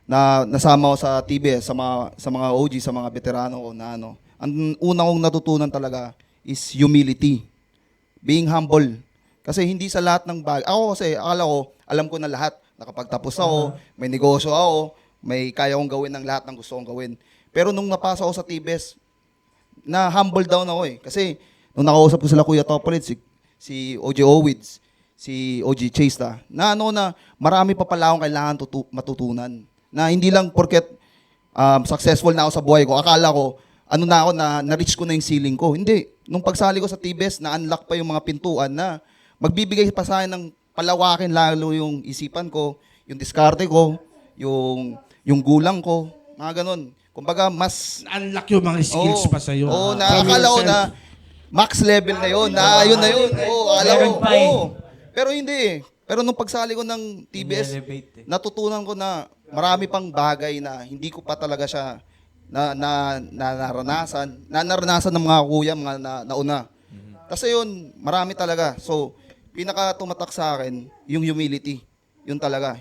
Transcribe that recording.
na nasama ko sa TBS, sa mga OG, sa mga veterano ko na ano, ang una kong natutunan talaga is humility. Being humble. Kasi hindi sa lahat ng bagay. Ako kasi, akala ko, alam ko na lahat. Nakapagtapos ako, may negosyo ako, may kaya kong gawin ng lahat ng gusto kong gawin. Pero nung napasok ako sa TBS, na humble down ako eh. Kasi nung nakausap ko sila Kuya Topolit, si OJ Owids, si OG Chase na ano na marami pa pala akong kailangan matutunan. Na hindi lang porket successful na ako sa buhay ko, akala ko, ano na ako, na-reach ko na yung ceiling ko. Hindi. Nung pagsali ko sa TBS, na-unlock pa yung mga pintuan na magbibigay pa sa akin ng palawakin lalo yung isipan ko, yung diskarte ko, yung gulang ko, mga ganun. Kumbaga, mas unlock yung mga skills pa sa'yo. Oo, From nakakala ko yourself. na max level na yun, na yun na yun. Oo, akala ko, Meron pa eh. oo. Pero hindi eh. Pero nung pagsali ko ng TBS, In-elevate eh. natutunan ko na marami pang bagay na hindi ko pa talaga siya naranasan ng mga kuya, mga nauna. Kasi yun, marami talaga. So, pinaka tumatak sa akin, yung humility. Yun talaga.